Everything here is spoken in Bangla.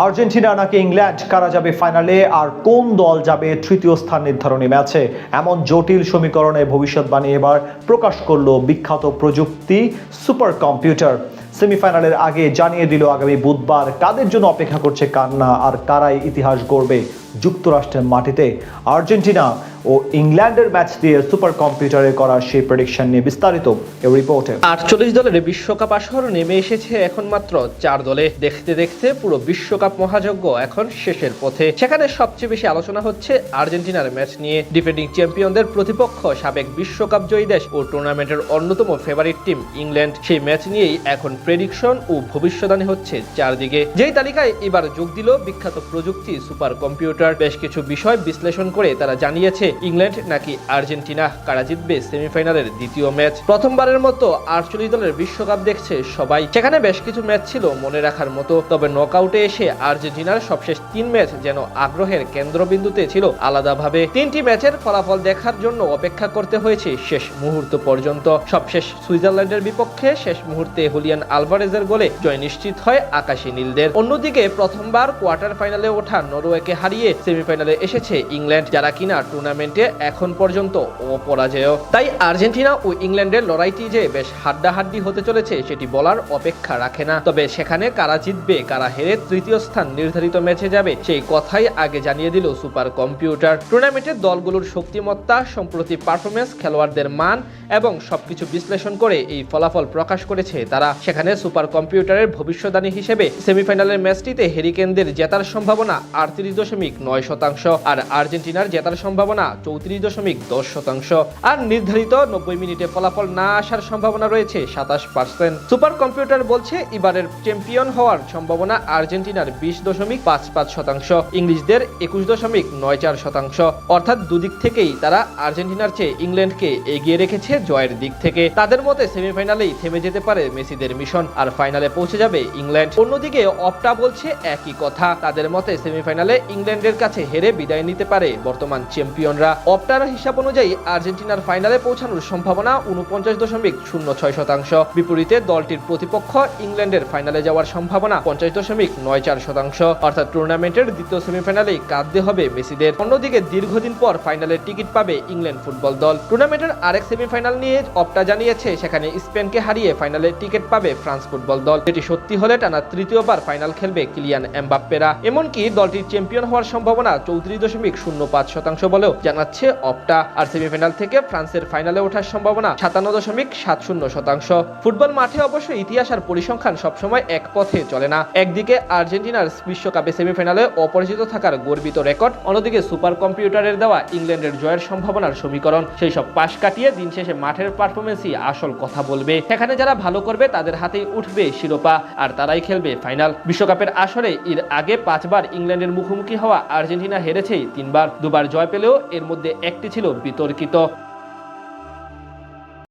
আর্জেন্টিনা নাকি ইংল্যান্ড, কারা যাবে ফাইনালে আর কোন দল যাবে তৃতীয় স্থান নির্ধারণী ম্যাচে, এমন জটিল সমীকরণে ভবিষ্যৎবাণী এবার প্রকাশ করলো বিখ্যাত প্রযুক্তি সুপার কম্পিউটার। সেমিফাইনালের আগে জানিয়ে দিল আগামী বুধবার কাদের জন্য অপেক্ষা করছে কান্না আর কারাই ইতিহাস গড়বে যুক্তরাষ্ট্রের মাটিতে। আর্জেন্টিনা ও ইংল্যান্ডের ম্যাচ দিয়ে সুপার কম্পিউটারে করা সেই প্রেডিকশন নিয়ে বিস্তারিত এই রিপোর্টে। 48 দলের বিশ্বকাপ আসর নেমে এসেছে এখন মাত্র 4 দলে। দেখতে দেখতে পুরো বিশ্বকাপ মহাযজ্ঞ এখন শেষের পথে। সেখানে সবচেয়ে বেশি আলোচনা হচ্ছে আর্জেন্টিনার ম্যাচ নিয়ে। ডিফেন্ডিং চ্যাম্পিয়নদের প্রতিপক্ষ সাবেক বিশ্বকাপ জয়ী দেশ ও টুর্নামেন্টের অন্যতম ফেভারিট টিম ইংল্যান্ড। সেই ম্যাচ নিয়েই এখন প্রেডিকশন ও ভবিষ্যদ্বাণী হচ্ছে চারদিকে। যেই তালিকায় এবার যোগ দিল বিখ্যাত প্রযুক্তি সুপার কম্পিউটার। বেশ কিছু বিষয় বিশ্লেষণ করে তারা জানিয়েছে ইংল্যান্ড নাকি আর্জেন্টিনা, কারা জিতবে সেমিফাইনালের দ্বিতীয় ম্যাচ। প্রথমবারের মতো 48 দলের বিশ্বকাপ দেখছে সবাই। সেখানে বেশ কিছু ম্যাচ ছিল মনে রাখার মতো, তবে নকআউটে এসে আর্জেন্টিনার সবশেষ 3 ম্যাচ যেন আগ্রহের কেন্দ্রবিন্দুতে ছিল আলাদাভাবে। 3টি ম্যাচের ফলাফল দেখার জন্য অপেক্ষা করতে হয়েছে শেষ মুহূর্ত পর্যন্ত। সবশেষ সুইজারল্যান্ডের বিপক্ষে শেষ মুহূর্তে হুলিয়ান আলভারেজের গোলে জয় নিশ্চিত হয় আকাশী নীলদের। অন্যদিকে প্রথমবার কোয়ার্টার ফাইনালে ওঠা নরওয়েকে হারিয়ে সেমিফাইনালে এসেছে ইংল্যান্ড, যারা কিনা টুর্নামেন্টে এখন পর্যন্ত অপরাজেয়। তাই আর্জেন্টিনা ও ইংল্যান্ডের লড়াইটি যে বেশ হাড্ডাহাড্ডি হতে চলেছে সেটি বলার অপেক্ষা রাখে না। তবে সেখানে কারা জিতবে, কারা হেরে তৃতীয় স্থান নির্ধারিত ম্যাচে যাবে, সেই কথাই আগে জানিয়ে দিল সুপার কম্পিউটার। টুর্নামেন্টের দলগুলোর শক্তিমত্তা, সম্প্রতি পারফরমেন্স, খেলোয়াড়দের মান এবং সবকিছু বিশ্লেষণ করে এই ফলাফল প্রকাশ করেছে তারা। সেখানে সুপার কম্পিউটারের ভবিষ্যদ্বাণী হিসেবে সেমিফাইনালের ম্যাচটিতে হেরিকেনদের জেতার সম্ভাবনা 38.9% আর আর্জেন্টিনার জেতার সম্ভাবনা 34.10%। আর নির্ধারিত 90 মিনিটে ফলাফল না আসার সম্ভাবনা রয়েছে 27%। সুপার কম্পিউটার বলছে এবারের চ্যাম্পিয়ন হওয়ার সম্ভাবনা আর্জেন্টিনার 20.55%, ইংলিশদের 21.94%। অর্থাৎ দুদিক থেকেই তারা আর্জেন্টিনার চেয়ে ইংল্যান্ডকে এগিয়ে রেখেছে জয়ের দিক থেকে। তাদের মতে সেমিফাইনালেই থেমে যেতে পারে মেসিদের মিশন আর ফাইনালে পৌঁছে যাবে ইংল্যান্ড। অন্যদিকে অপটা বলছে একই কথা। তাদের মতে সেমিফাইনালে ইংল্যান্ডের কাছে হেরে বিদায় নিতে পারে বর্তমান চ্যাম্পিয়নরা। অপটার হিসাব অনুযায়ী আর্জেন্টিনার ফাইনালে পৌঁছানোর সম্ভাবনা 49.06%। বিপরীতে দলটির প্রতিপক্ষ ইংল্যান্ডের ফাইনালে যাওয়ার সম্ভাবনা 50.94%। অর্থাৎ টুর্নামেন্টের দ্বিতীয় সেমিফাইনালেই কাঁদতে হবে মেসিদের। অন্যদিকে দীর্ঘদিন পর ফাইনালের টিকিট পাবে ইংল্যান্ড ফুটবল দল। টুর্নামেন্টের আরেক সেমিফাইনাল নিয়ে অপটা জানিয়েছে সেখানে স্পেনকে হারিয়ে ফাইনালে টিকিট পাবে ফ্রান্স ফুটবল দল। এটি সত্যি হলে টানা তৃতীয়বার ফাইনাল খেলবে কিলিয়ান এমবাপ্পেরা। এমনকি দলটির চ্যাম্পিয়ন হওয়ার সম্ভাবনা 34.05% বলেও জানাচ্ছে অপটা। আর সেমিফাইনাল থেকে ফ্রান্সের ফাইনালে ওঠার সম্ভাবনা 57.70%। ফুটবল মাঠে অবশ্য ইতিহাস আর পরিসংখ্যান সবসময় এক পথে চলে না। একদিকে আর্জেন্টিনার বিশ্বকাপে সেমিফাইনালে অপরাজিত থাকার গর্বিত রেকর্ড, অন্যদিকে সুপার কম্পিউটারের দেওয়া ইংল্যান্ডের জয়ের সম্ভাবনার সমীকরণ। সেই সব পাশ কাটিয়ে দিন শেষে মাঠের পারফরমেন্সই আসল কথা বলবে। সেখানে যারা ভালো করবে তাদের হাতেই উঠবে শিরোপা আর তারাই খেলবে ফাইনাল। বিশ্বকাপের আসরে এর আগে 5 বার ইংল্যান্ডের মুখোমুখি হওয়া আর্জেন্টিনা হেরেছেই 3 বার। 2 বার জয় পেলেও এর মধ্যে একটি ছিল বিতর্কিত।